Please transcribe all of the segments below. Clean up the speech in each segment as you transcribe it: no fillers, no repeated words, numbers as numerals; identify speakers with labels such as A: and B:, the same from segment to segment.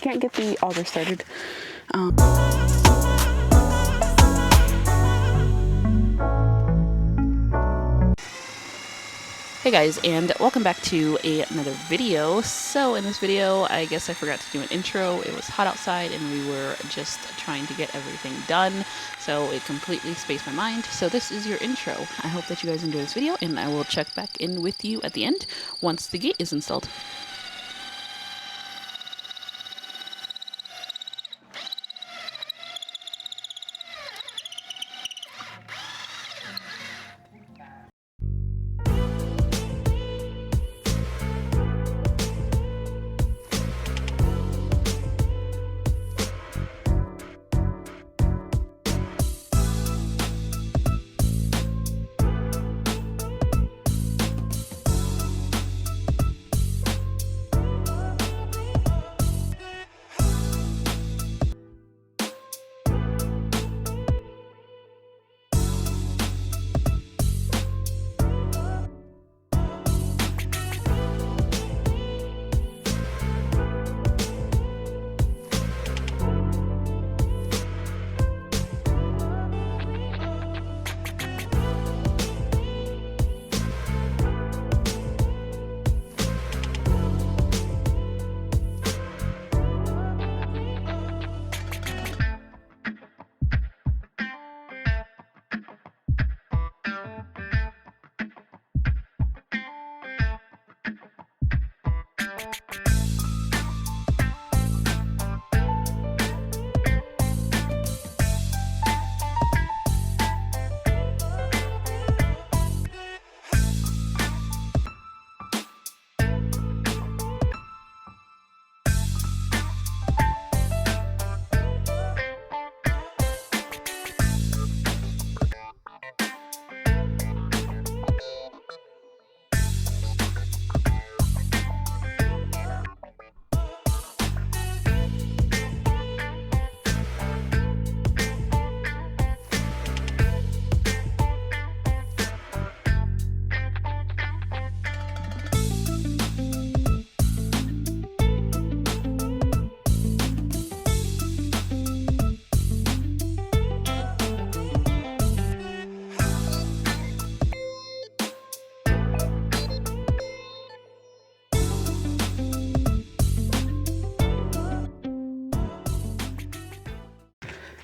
A: you can't get the auger started. Hey guys, and welcome back to another video. So in this video, I guess I forgot to do an intro. It was hot outside and we were just trying to get everything done, so it completely spaced my mind. So this is your intro. I hope that you guys enjoy this video, and I will check back in with you at the end once the gate is installed.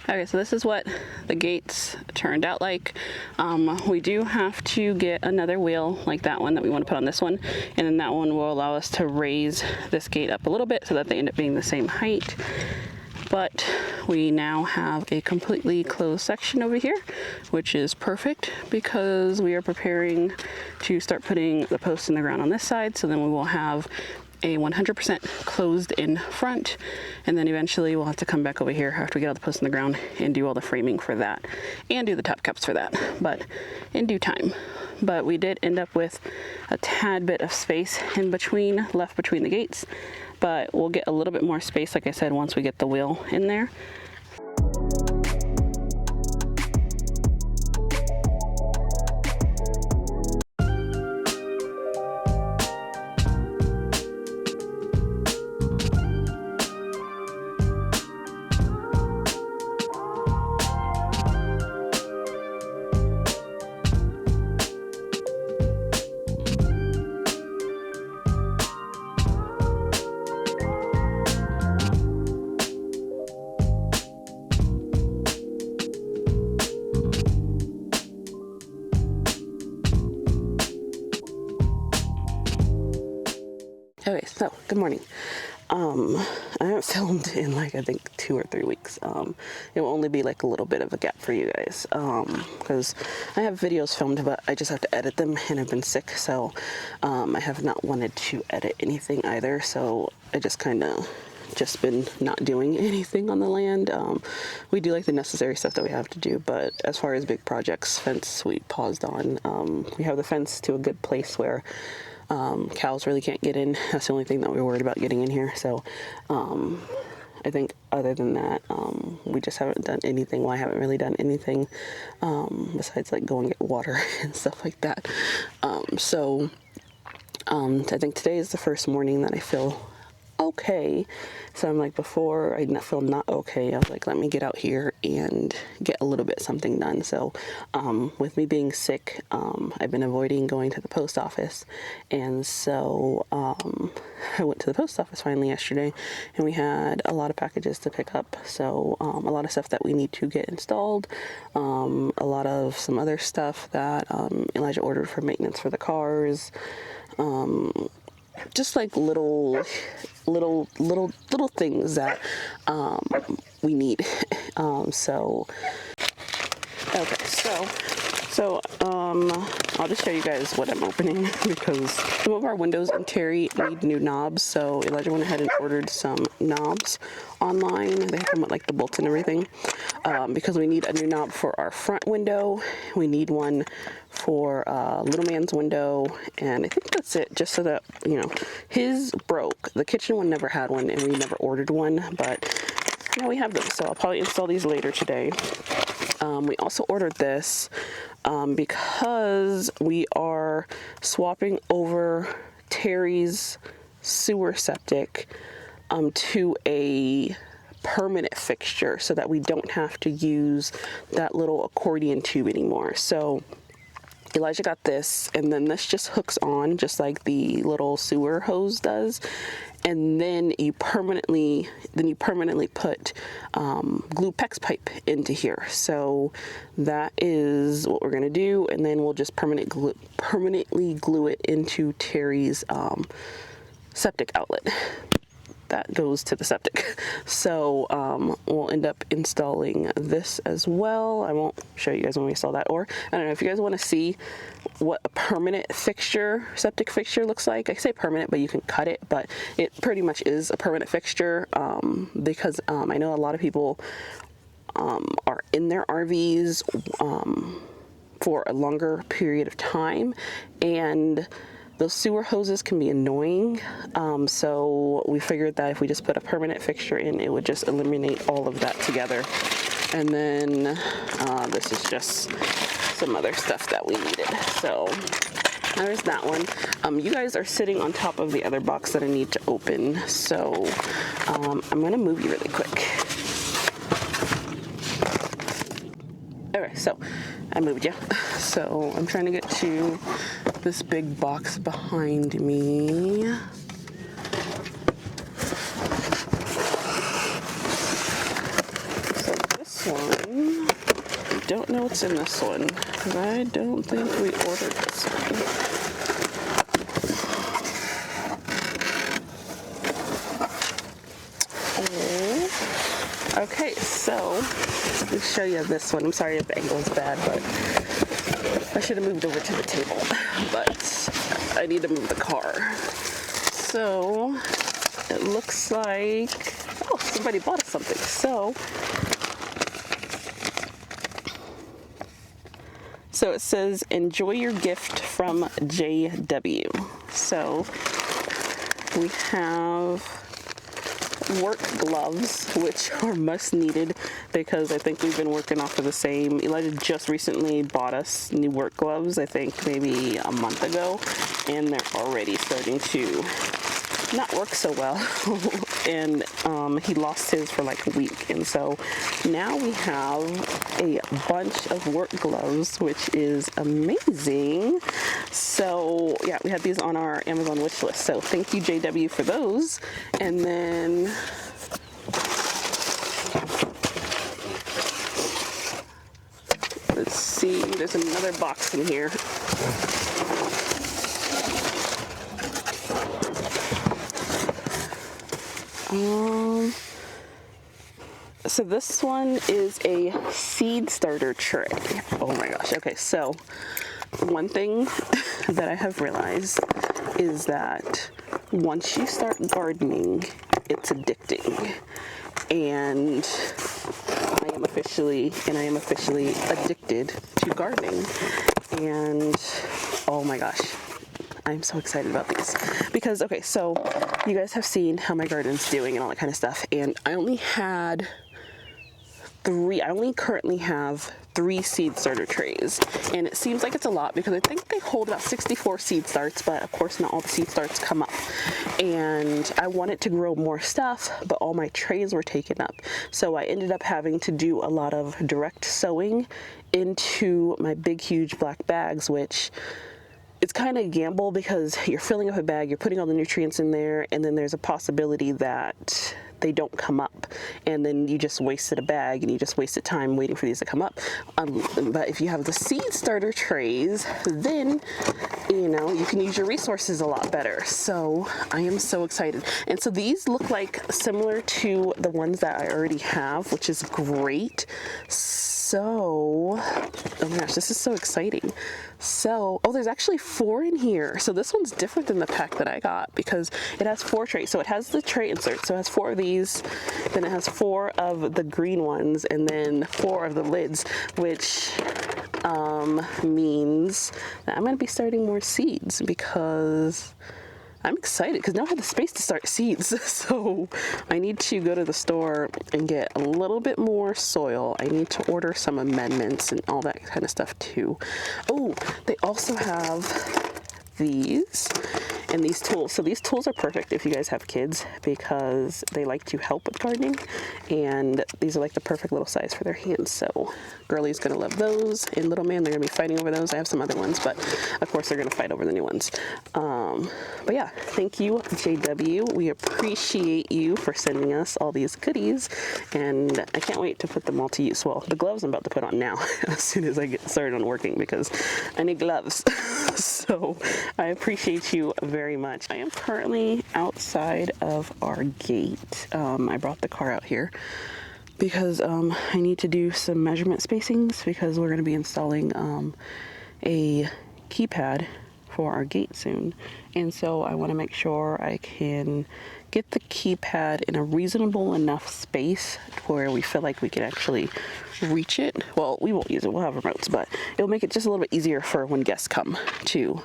A: Okay, so this is what the gates turned out like. We do have to get another wheel like that one that we want to put on this one, and then that one will allow us to raise this gate up a little bit so that they end up being the same height. But we now have a completely closed section over here, which is perfect because we are preparing to start putting the posts in the ground on this side, so then we will have a 100% closed in front, and then eventually we'll have to come back over here after we get all the posts in the ground and do all the framing for that and do the top caps for that, but in due time. But we did end up with a tad bit of space in between, left between the gates, but we'll get a little bit more space, like I said, once we get the wheel in there. Okay, so good morning. I haven't filmed in like I think 2 or 3 weeks. It will only be like a little bit of a gap for you guys because I have videos filmed, but I just have to edit them, and I've been sick, so I have not wanted to edit anything either. So I just kind of just been not doing anything on the land. We do like the necessary stuff that we have to do, but as far as big projects, fence we paused on. We have the fence to a good place where cows really can't get in. That's the only thing that we're worried about getting in here. So I think other than that, we just haven't done anything. Well, I haven't really done anything besides like go and get water and stuff like that. I think today is the first morning that I feel okay. So I'm like, before I feel not okay, I was like, let me get out here and get a little bit something done. So with me being sick, I've been avoiding going to the post office, and so I went to the post office finally yesterday, and we had a lot of packages to pick up. So a lot of stuff that we need to get installed, a lot of some other stuff that Elijah ordered for maintenance for the cars, just like little things that we need. So okay, so I'll just show you guys what I'm opening, because some of our windows in Terry need new knobs. So Elijah went ahead and ordered some knobs online. They come with like the bolts and everything, because we need a new knob for our front window. We need one for little man's window, and I think that's it, just so that, you know, his broke. The kitchen one never had one, and we never ordered one, but now we have them. So I'll probably install these later today. We also ordered this because we are swapping over Terry's sewer septic to a permanent fixture, so that we don't have to use that little accordion tube anymore. So Elijah got this, and then this just hooks on just like the little sewer hose does, and then you permanently put glue PEX pipe into here. So that is what we're gonna do, and then we'll just permanently glue it into Terry's septic outlet that goes to the septic. So we'll end up installing this as well. I won't show you guys when we install that, or I don't know if you guys want to see what a permanent septic fixture looks like. I say permanent, but you can cut it, but it pretty much is a permanent fixture, because I know a lot of people are in their RVs for a longer period of time, and those sewer hoses can be annoying, so we figured that if we just put a permanent fixture in, it would just eliminate all of that together. And then this is just some other stuff that we needed. So there's that one. You guys are sitting on top of the other box that I need to open, so I'm gonna move you really quick. Okay, so I moved you. So I'm trying to get to this big box behind me. So this one, I don't know what's in this one, because I don't think we ordered this one. Okay, so let me show you this one. I'm sorry if the angle is bad, but I should have moved over to the table, but I need to move the car. So it looks like, oh, somebody bought us something. So it says, enjoy your gift from JW. So we have work gloves, which are must needed, because I think we've been working off of the same. Elijah just recently bought us new work gloves, I think maybe a month ago, and they're already starting to not work so well. And he lost his for like a week, and so now we have a bunch of work gloves, which is amazing. So yeah, we had these on our Amazon wish list, so thank you JW for those. And then let's see, there's another box in here. So this one is a seed starter tray. Oh my gosh. Okay, so one thing that I have realized is that once you start gardening, it's addicting. And I am officially addicted to gardening. And oh my gosh, I'm so excited about these. Because, okay, so you guys have seen how my garden's doing and all that kind of stuff. And I only had I only currently have 3 seed starter trays, and it seems like it's a lot because I think they hold about 64 seed starts, but of course not all the seed starts come up. And I wanted to grow more stuff, but all my trays were taken up. So I ended up having to do a lot of direct sowing into my big, huge black bags, which it's kind of a gamble because you're filling up a bag, you're putting all the nutrients in there, and then there's a possibility that they don't come up, and then you just wasted a bag and you just wasted time waiting for these to come up. But if you have the seed starter trays, then you know you can use your resources a lot better. So I am so excited. And so these look like similar to the ones that I already have, which is great. So, oh my gosh, this is so exciting. So, oh, there's actually 4 in here. So this one's different than the pack that I got because it has 4 trays. So it has the tray insert. So it has 4 of these, then it has 4 of the green ones, and then 4 of the lids, which means that I'm going to be starting more seeds because I'm excited because now I have the space to start seeds. So I need to go to the store and get a little bit more soil. I need to order some amendments and all that kind of stuff too. Oh, they also have these and these tools. So these tools are perfect if you guys have kids because they like to help with gardening, and these are like the perfect little size for their hands. So Girlie's gonna love those, and little man, they're gonna be fighting over those. I have some other ones, but of course they're gonna fight over the new ones. But yeah, thank you, JW. We appreciate you for sending us all these goodies, and I can't wait to put them all to use. Well, the gloves I'm about to put on now as soon as I get started on working because I need gloves. So I appreciate you very much. I am currently outside of our gate. I brought the car out here because I need to do some measurement spacings because we're going to be installing a keypad for our gate soon, and so I want to make sure I can get the keypad in a reasonable enough space where we feel like we can actually reach it. Well, we won't use it, we'll have remotes, but it'll make it just a little bit easier for when guests come to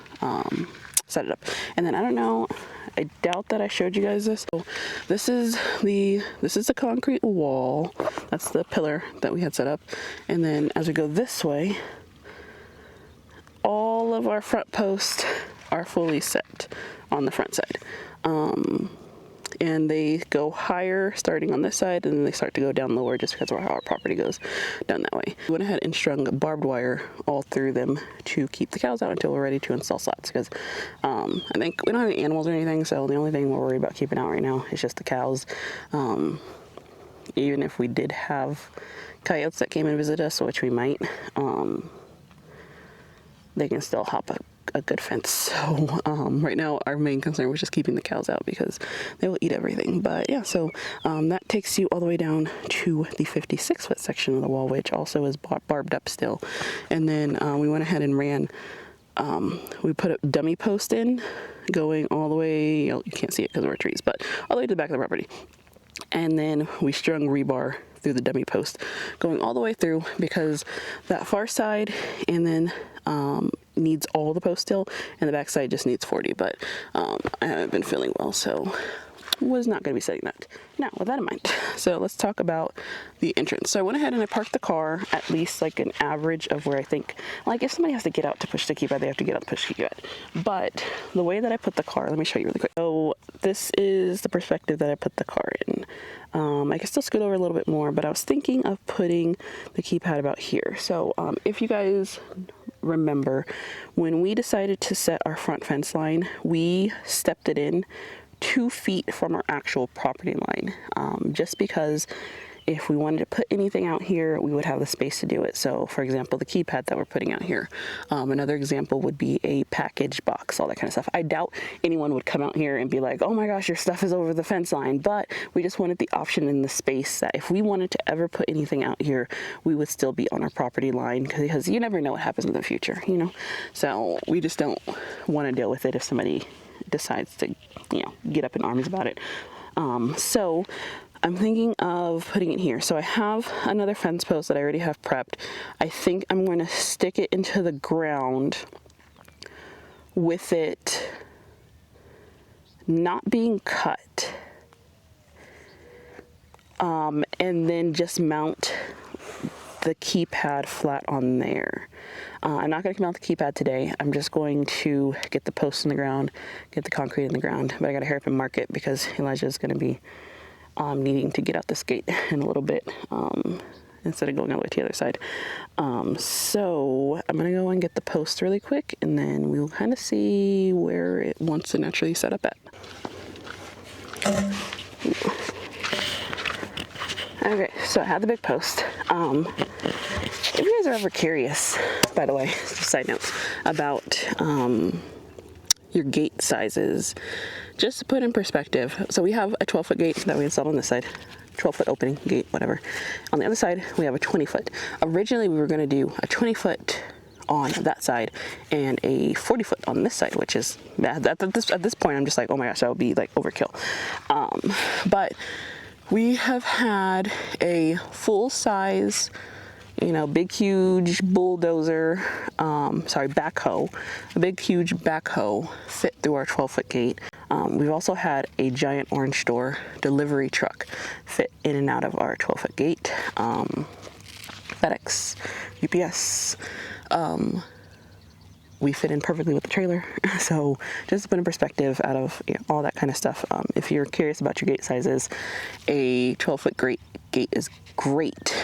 A: set it up. And then I don't know, I doubt that I showed you guys this. So this is the concrete wall. That's the pillar that we had set up. And then as we go this way, all of our front posts are fully set on the front side. And they go higher starting on this side, and then they start to go down lower just because of how our property goes down that way. We went ahead and strung barbed wire all through them to keep the cows out until we're ready to install slats, because I think we don't have any animals or anything, so the only thing we're worried about keeping out right now is just the cows. Even if we did have coyotes that came and visit us, which we might, they can still hop a good fence. So right now our main concern was just keeping the cows out because they will eat everything. But yeah, so that takes you all the way down to the 56-foot section of the wall, which also is barbed up still. And then we went ahead and ran, we put a dummy post in going all the way, you can't see it because we're trees, but all the way to the back of the property. And then we strung rebar through the dummy post going all the way through, because that far side and then needs all the post still, and the back side just needs 40, but I haven't been feeling well, so was not going to be setting that. Now, with that in mind, so let's talk about the entrance. So I went ahead and I parked the car at least like an average of where I think, like if somebody has to get out to push the keypad, they have to get out to push the keypad. But the way that I put the car, let me show you really quick. So this is the perspective that I put the car in. I can still scoot over a little bit more, but I was thinking of putting the keypad about here. So if you guys remember, when we decided to set our front fence line, we stepped it in 2 feet from our actual property line, just because if we wanted to put anything out here, we would have the space to do it. So for example, the keypad that we're putting out here, another example would be a package box, all that kind of stuff. I doubt anyone would come out here and be like, oh my gosh, your stuff is over the fence line, but we just wanted the option in the space that if we wanted to ever put anything out here, we would still be on our property line, because you never know what happens in the future, you know? So we just don't want to deal with it if somebody decides to, get up in arms about it. So I'm thinking of putting it here. So I have another fence post that I already have prepped. I think I'm going to stick it into the ground with it not being cut. And then just mount the keypad flat on there. I'm not going to come out the keypad today. I'm just going to get the posts in the ground, get the concrete in the ground, but I got to hurry up and mark it because Elijah is going to be needing to get out this gate in a little bit instead of going all the way to the other side. So I'm going to go and get the posts really quick, and then we'll kind of see where it wants to naturally set up at. Okay, so I had the big post. If you guys are ever curious, by the way, just a side note, about your gate sizes, just to put in perspective, so we have a 12-foot gate that we installed on this side, 12-foot opening gate, whatever. On the other side, we have a 20-foot. Originally, we were going to do a 20-foot on that side and a 40-foot on this side, which is, at this point, I'm just like, oh my gosh, that would be like overkill. But we have had a full-size, you know, big, huge bulldozer, backhoe, a big, huge backhoe fit through our 12-foot gate. We've also had a giant orange door delivery truck fit in and out of our 12-foot gate. FedEx, UPS, we fit in perfectly with the trailer. So just to put in perspective out of, you know, all that kind of stuff, if you're curious about your gate sizes, a 12-foot gate is great.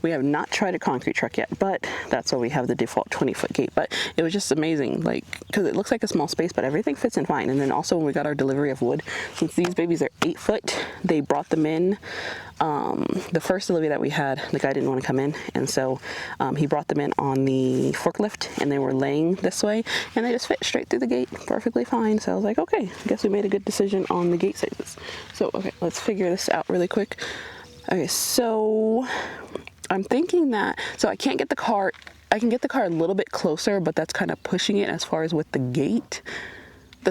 A: We have not tried a concrete truck yet, but that's why we have the default 20-foot gate. But it was just amazing, like, because it looks like a small space, but everything fits in fine. And then also when we got our delivery of wood, since these babies are 8 foot, they brought them in. The first delivery that we had, the guy didn't want to come in, and so he brought them in on the forklift, and they were laying this way, and they just fit straight through the gate perfectly fine. So I was like, okay, I guess we made a good decision on the gate sizes. So okay, let's figure this out really quick. Okay, so I'm thinking that, so I can't get the car, I can get the car a little bit closer, but that's kind of pushing it as far as with the gate. I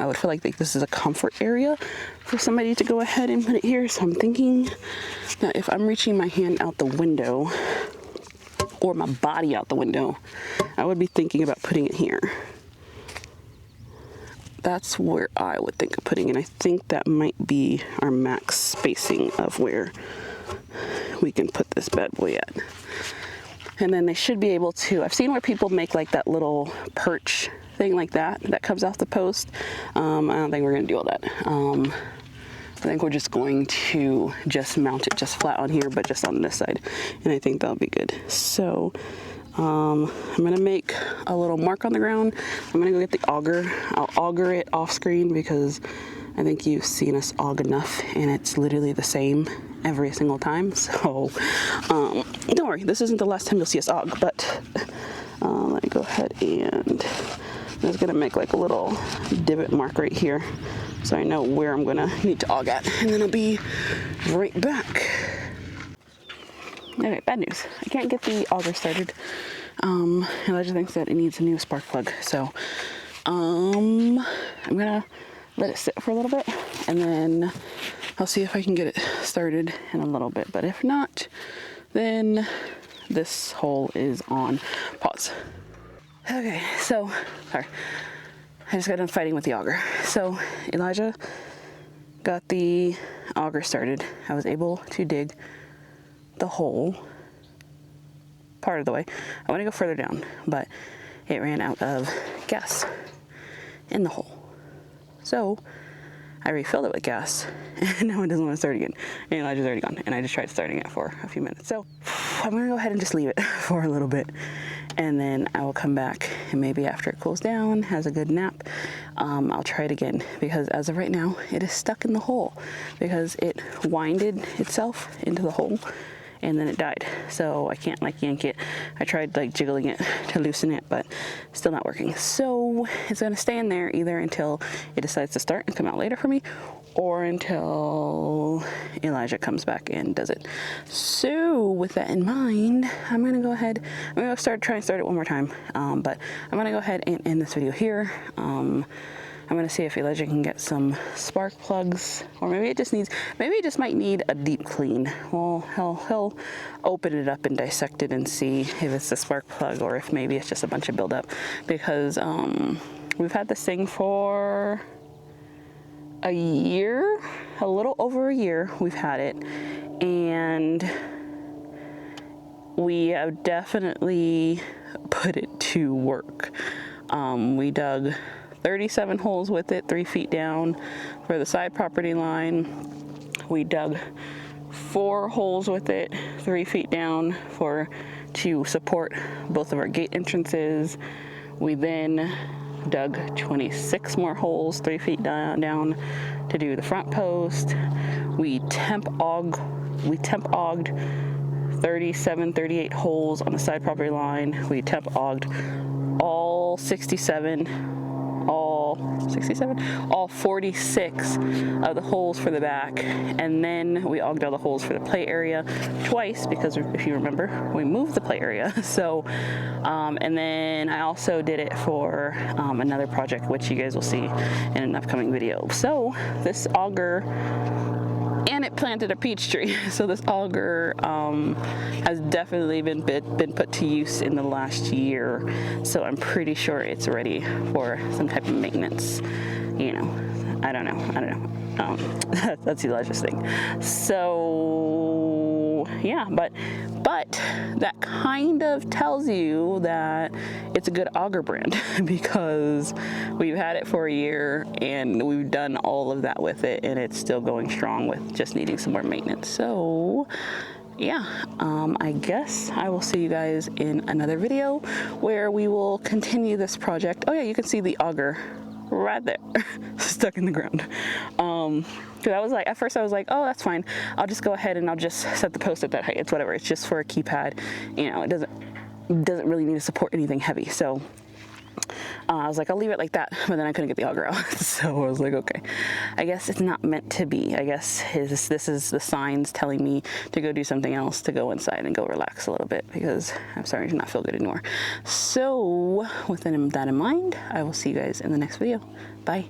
A: would feel like this is a comfort area for somebody to go ahead and put it here. So I'm thinking that if I'm reaching my hand out the window or my body out the window, I would be thinking about putting it here. That's where I would think of putting it. I think that might be our max spacing of where we can put this bad boy at. And then they should be able to, I've seen where people make like that little perch thing like that comes off the post. I don't think we're gonna do all that. I think we're just going to just mount it just flat on here, but just on this side. And I think that'll be good. So I'm gonna make a little mark on the ground. I'm gonna go get the auger. I'll auger it off screen because I think you've seen us aug enough, and it's literally the same every single time. So don't worry, this isn't the last time you'll see us aug, but let me go ahead and I'm just gonna make like a little divot mark right here so I know where I'm gonna need to aug at, and then I'll be right back. Okay, bad news. I can't get the auger started. Elijah thinks that it needs a new spark plug. So I'm gonna let it sit for a little bit, and then I'll see if I can get it started in a little bit. But if not, then this hole is on pause. Okay, so, sorry. I just got done fighting with the auger. So Elijah got the auger started. I was able to dig the hole part of the way. I want to go further down, but it ran out of gas in the hole. So I refilled it with gas, and now it doesn't want to start again. And Elijah's already gone, and I just tried starting it for a few minutes. So I'm going to go ahead and just leave it for a little bit, and then I will come back, and maybe after it cools down, has a good nap, I'll try it again, because as of right now, it is stuck in the hole because it winded itself into the hole, and then it died. So I can't like yank it. I tried like jiggling it to loosen it, but still not working. So it's gonna stay in there either until it decides to start and come out later for me, or until Elijah comes back and does it. So with that in mind, I'm gonna go ahead, I'm gonna try and start it one more time. But I'm gonna go ahead and end this video here. I'm gonna see if Elijah can get some spark plugs, or maybe it just might need a deep clean. Well, he'll open it up and dissect it and see if it's a spark plug or if maybe it's just a bunch of buildup, because we've had this thing for a year, a little over a year we've had it, and we have definitely put it to work. We dug 37 holes with it, 3 feet down for the side property line. We dug 4 holes with it, 3 feet down to support both of our gate entrances. We then dug 26 more holes, 3 feet down to do the front post. We temp auged 37, 38 holes on the side property line. We temp auged all 46 of the holes for the back, and then we auged all the holes for the play area twice, because if you remember, we moved the play area. So and then I also did it for another project, which you guys will see in an upcoming video. So this auger, and it planted a peach tree. So this auger has definitely been put to use in the last year. So I'm pretty sure it's ready for some type of maintenance. You know, I don't know. That's Elijah's thing. So yeah, but that kind of tells you that it's a good auger brand, because we've had it for a year and we've done all of that with it, and it's still going strong with just needing some more maintenance. So yeah, I guess I will see you guys in another video where we will continue this project. Oh yeah, you can see the auger right there stuck in the ground. Because I was like, at first I was like, oh, that's fine, I'll just go ahead and I'll just set the post at that height. It's whatever, it's just for a keypad, you know, it doesn't really need to support anything heavy. So I was like, I'll leave it like that, but then I couldn't get the auger out. So I was like, okay, I guess it's not meant to be. I guess this is the signs telling me to go do something else, to go inside and go relax a little bit, because I'm starting to not feel good anymore. So with that in mind, I will see you guys in the next video. Bye.